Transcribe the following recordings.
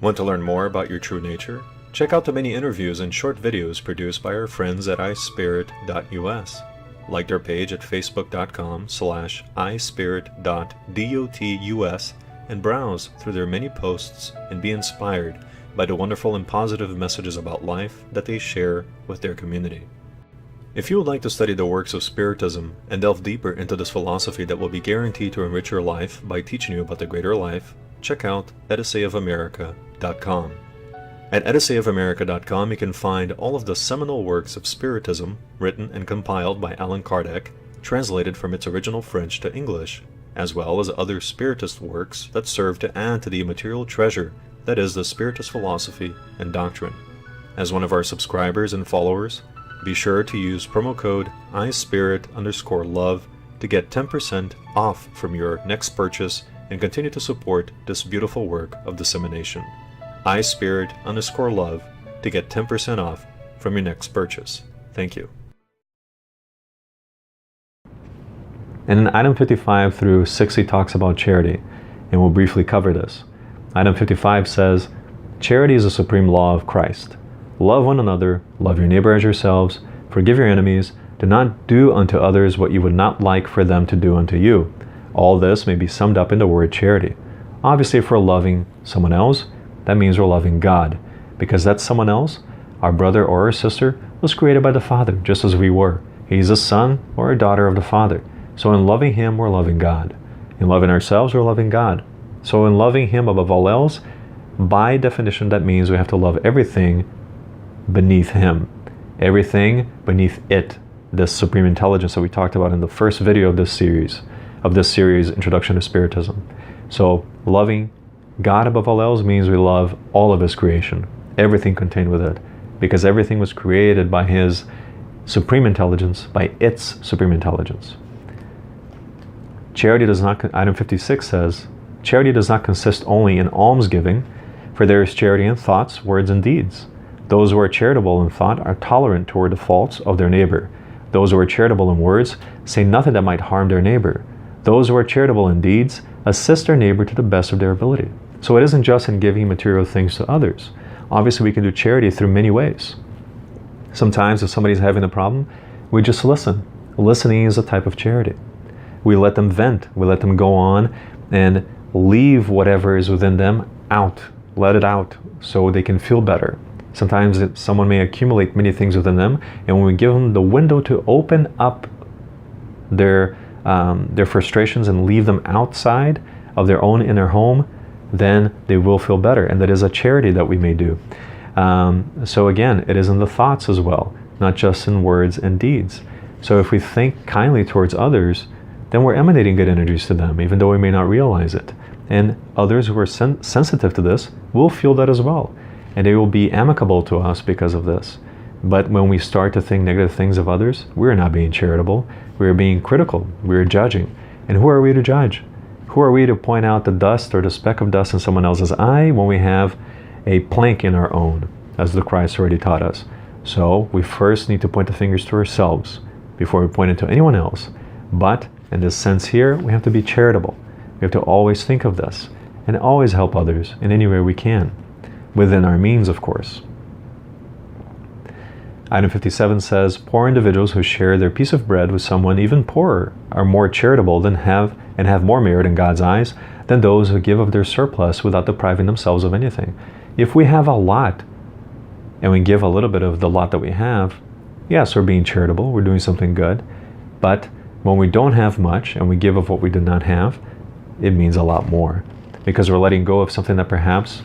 Want to learn more about your true nature? Check out the many interviews and short videos produced by our friends at ispirit.us. Like their page at facebook.com/ispirit.dotus and browse through their many posts and be inspired by the wonderful and positive messages about life that they share with their community. If you would like to study the works of Spiritism and delve deeper into this philosophy that will be guaranteed to enrich your life by teaching you about the greater life, check out ediseiofamerica.com. At ediseiofamerica.com you can find all of the seminal works of Spiritism written and compiled by Allan Kardec, translated from its original French to English, as well as other Spiritist works that serve to add to the immaterial treasure that is the Spiritist philosophy and doctrine. As one of our subscribers and followers, be sure to use promo code ispirit_love to get 10% off from your next purchase and continue to support this beautiful work of dissemination. ispirit_love to get 10% off from your next purchase. Thank you. And in item 55 through 60 talks about charity, and we'll briefly cover this. Item 55 says, charity is a supreme law of Christ. Love one another, love your neighbor as yourselves, forgive your enemies, do not do unto others what you would not like for them to do unto you. All this may be summed up in the word charity. Obviously, if we're loving someone else, that means we're loving God, because that someone else, our brother or our sister, was created by the Father, just as we were. He's a son or a daughter of the Father. So in loving Him, we're loving God. In loving ourselves, we're loving God. So in loving Him above all else, by definition, that means we have to love everything beneath Him. Everything beneath it, this supreme intelligence that we talked about in the first video of this series, Introduction to Spiritism. So loving God above all else means we love all of His creation, everything contained with it, because everything was created by His supreme intelligence, by its supreme intelligence. Charity does not, item 56 says, charity does not consist only in almsgiving, for there is charity in thoughts, words, and deeds. Those who are charitable in thought are tolerant toward the faults of their neighbor. Those who are charitable in words say nothing that might harm their neighbor. Those who are charitable in deeds assist their neighbor to the best of their ability. So it isn't just in giving material things to others. Obviously, we can do charity through many ways. Sometimes if somebody's having a problem, we just listen. Listening is a type of charity. We let them vent. We let them go on and leave whatever is within them out. Let it out so they can feel better. Sometimes someone may accumulate many things within them, and when we give them the window to open up their frustrations and leave them outside of their own inner home, then they will feel better. And that is a charity that we may do. So again, it is in the thoughts as well, not just in words and deeds. So if we think kindly towards others, then we're emanating good energies to them, even though we may not realize it. And others who are sensitive to this will feel that as well. And they will be amicable to us because of this. But when we start to think negative things of others, we're not being charitable. We're being critical. We're judging. And who are we to judge? Who are we to point out the dust or the speck of dust in someone else's eye when we have a plank in our own, as the Christ already taught us? So we first need to point the fingers to ourselves before we point it to anyone else. But in this sense here, we have to be charitable. We have to always think of this and always help others in any way we can. Within our means, of course. Item 57 says, poor individuals who share their piece of bread with someone even poorer are more charitable than have more merit in God's eyes than those who give of their surplus without depriving themselves of anything. If we have a lot and we give a little bit of the lot that we have, yes, we're being charitable, we're doing something good. But when we don't have much and we give of what we do not have, it means a lot more, because we're letting go of something that perhaps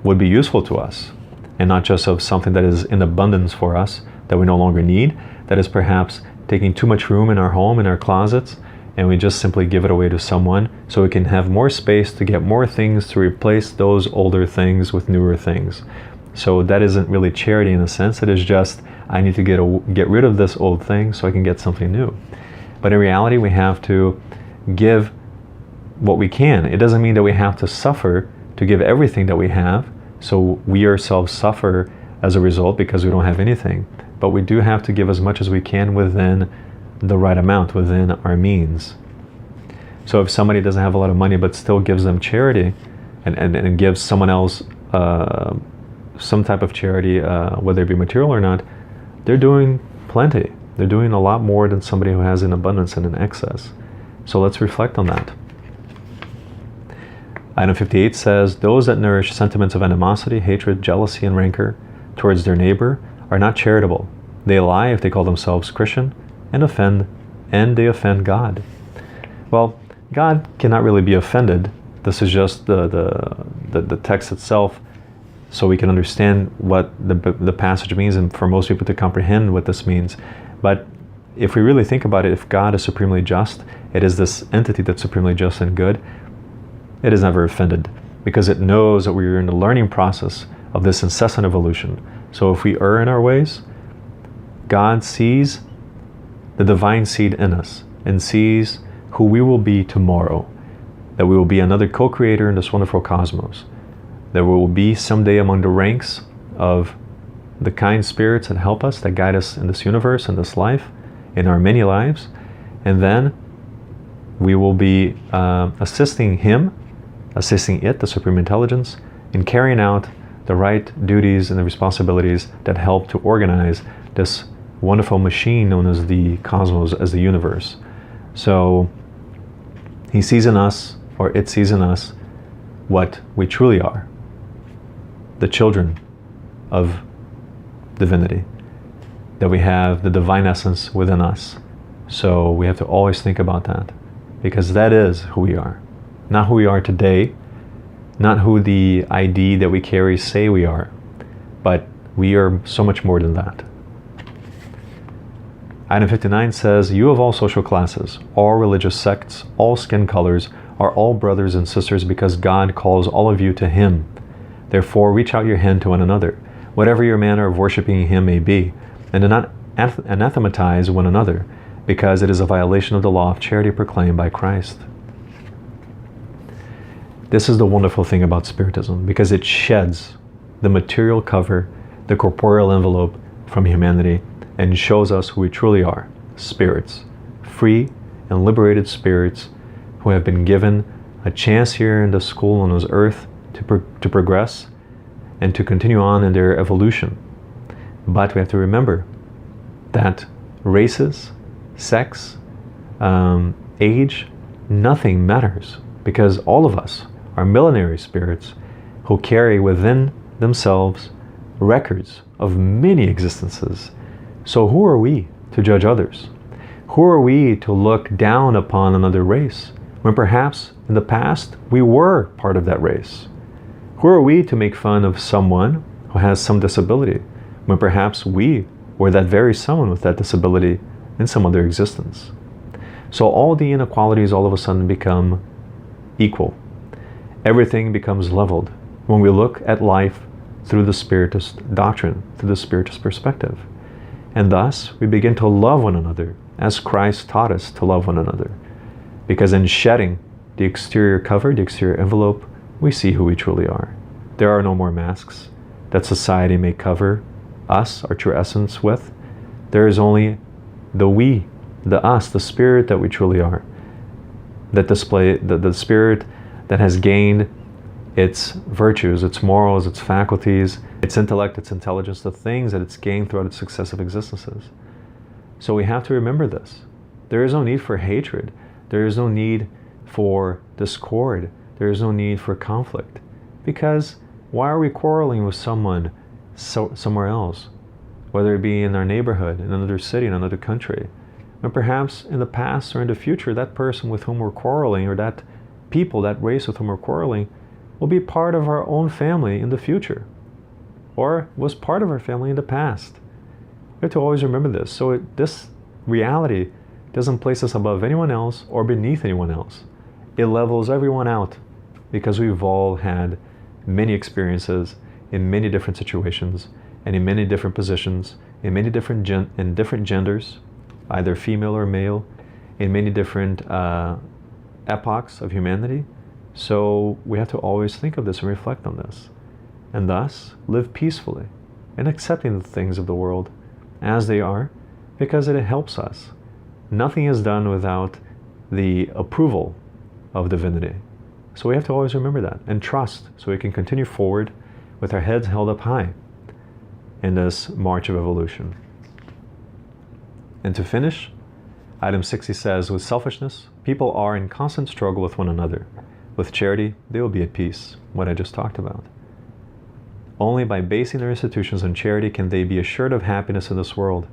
would be useful to us, and not just of something that is in abundance for us that we no longer need, that is perhaps taking too much room in our home, in our closets, and we just simply give it away to someone so we can have more space to get more things to replace those older things with newer things. So that isn't really charity in a sense. It is just, I need to get rid of this old thing so I can get something new. But in reality, we have to give what we can. It doesn't mean that we have to suffer to give everything that we have, so we ourselves suffer as a result because we don't have anything. But we do have to give as much as we can within the right amount, within our means. So if somebody doesn't have a lot of money but still gives them charity and gives someone else some type of charity, whether it be material or not, they're doing plenty. They're doing a lot more than somebody who has in abundance and in excess. So let's reflect on that. Item 58 says, those that nourish sentiments of animosity, hatred, jealousy, and rancor towards their neighbor are not charitable. They lie if they call themselves Christian and they offend God. Well, God cannot really be offended. This is just the text itself, so we can understand what the passage means, and for most people to comprehend what this means. But if we really think about it, if God is supremely just, it is this entity that's supremely just and good, it is never offended, because it knows that we are in the learning process of this incessant evolution. So if we err in our ways, God sees the divine seed in us and sees who we will be tomorrow, that we will be another co-creator in this wonderful cosmos, that we will be someday among the ranks of the kind spirits that help us, that guide us in this universe, in this life, in our many lives, and then we will be assisting it, the Supreme Intelligence, in carrying out the right duties and the responsibilities that help to organize this wonderful machine known as the cosmos, as the universe. So he sees in us, or it sees in us, what we truly are, the children of divinity, that we have the divine essence within us. So we have to always think about that, because that is who we are. Not who we are today, not who the ID that we carry say we are, but we are so much more than that. Item 59 says, you of all social classes, all religious sects, all skin colors, are all brothers and sisters, because God calls all of you to Him. Therefore, reach out your hand to one another, whatever your manner of worshiping Him may be, and do not anathematize one another, because it is a violation of the law of charity proclaimed by Christ. This is the wonderful thing about Spiritism, because it sheds the material cover, the corporeal envelope from humanity, and shows us who we truly are, spirits, free and liberated spirits who have been given a chance here in the school on this earth to progress and to continue on in their evolution. But we have to remember that races, sex, age, nothing matters, because all of us are millenary spirits who carry within themselves records of many existences. So who are we to judge others? Who are we to look down upon another race, when perhaps in the past we were part of that race? Who are we to make fun of someone who has some disability, when perhaps we were that very someone with that disability in some other existence? So all the inequalities all of a sudden become equal. Everything becomes leveled when we look at life through the Spiritist doctrine, through the Spiritist perspective. And thus, we begin to love one another as Christ taught us to love one another. Because in shedding the exterior cover, the exterior envelope, we see who we truly are. There are no more masks that society may cover us, our true essence, with. There is only the we, the us, the spirit that we truly are. That display, the spirit that has gained its virtues, its morals, its faculties, its intellect, its intelligence, the things that it's gained throughout its successive existences. So we have to remember this. There is no need for hatred. There is no need for discord. There is no need for conflict. Because why are we quarreling with someone somewhere else? Whether it be in our neighborhood, in another city, in another country. When perhaps in the past or in the future, that person with whom we're quarreling, or that people, that race with whom we're quarreling, will be part of our own family in the future, or was part of our family in the past. We have to always remember this. So this reality doesn't place us above anyone else or beneath anyone else. It levels everyone out, because we've all had many experiences in many different situations and in many different positions, in many different genders, either female or male, in many different epochs of humanity. So we have to always think of this and reflect on this, and thus live peacefully and accepting the things of the world as they are, because it helps us. Nothing is done without the approval of divinity. So we have to always remember that and trust, so we can continue forward with our heads held up high in this march of evolution. And to finish, item 60 says, with selfishness, people are in constant struggle with one another. With charity, they will be at peace, what I just talked about. Only by basing their institutions on charity can they be assured of happiness in this world.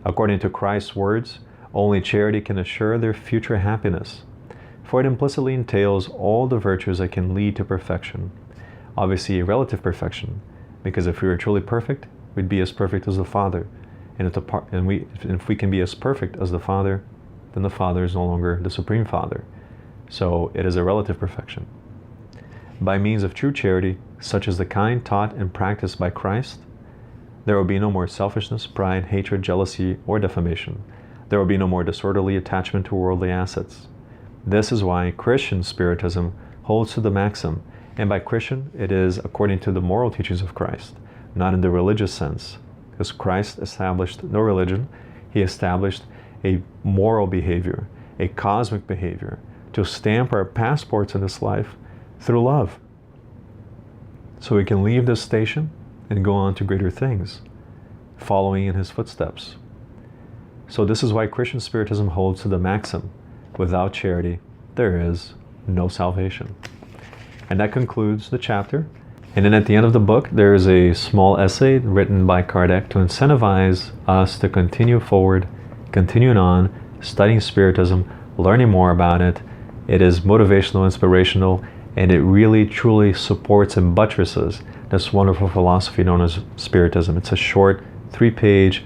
According to Christ's words, only charity can assure their future happiness, for it implicitly entails all the virtues that can lead to perfection. Obviously a relative perfection, because if we were truly perfect, we'd be as perfect as the Father. And if we can be as perfect as the Father, then the Father is no longer the Supreme Father. So it is a relative perfection. By means of true charity, such as the kind taught and practiced by Christ, there will be no more selfishness, pride, hatred, jealousy, or defamation. There will be no more disorderly attachment to worldly assets. This is why Christian Spiritism holds to the maxim, and by Christian it is according to the moral teachings of Christ, not in the religious sense, because Christ established no religion. He established a moral behavior, a cosmic behavior, to stamp our passports in this life through love, so we can leave this station and go on to greater things, following in his footsteps. So this is why Christian Spiritism holds to the maxim, without charity, there is no salvation. And that concludes the chapter. And then at the end of the book, there is a small essay written by Kardec to incentivize us to continue forward, continuing on, studying Spiritism, learning more about it. It is motivational, inspirational, and it really, truly supports and buttresses this wonderful philosophy known as Spiritism. It's a short 3-page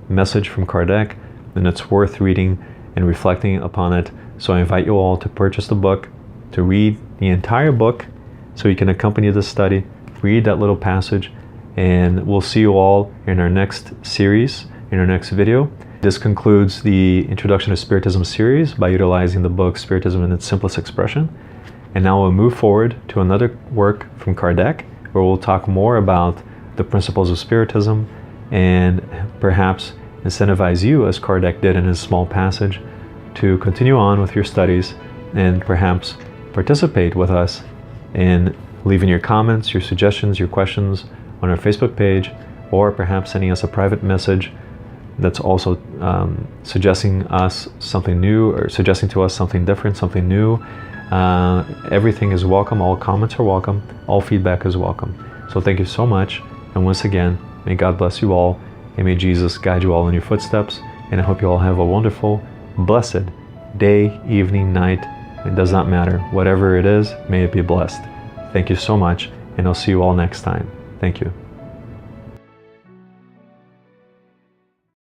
message from Kardec, and it's worth reading and reflecting upon it. So I invite you all to purchase the book, to read the entire book, so you can accompany the study, read that little passage, and we'll see you all in our next series, in our next video. This concludes the Introduction to Spiritism series by utilizing the book Spiritism in its Simplest Expression. And now we'll move forward to another work from Kardec, where we'll talk more about the principles of Spiritism and perhaps incentivize you, as Kardec did in his small passage, to continue on with your studies and perhaps participate with us in leaving your comments, your suggestions, your questions on our Facebook page, or perhaps sending us a private message that's also suggesting us something new, or suggesting to us something different, something new. Everything is welcome. All comments are welcome. All feedback is welcome. So thank you so much. And once again, may God bless you all, and may Jesus guide you all in your footsteps. And I hope you all have a wonderful, blessed day, evening, night. It does not matter. Whatever it is, may it be blessed. Thank you so much, and I'll see you all next time. Thank you.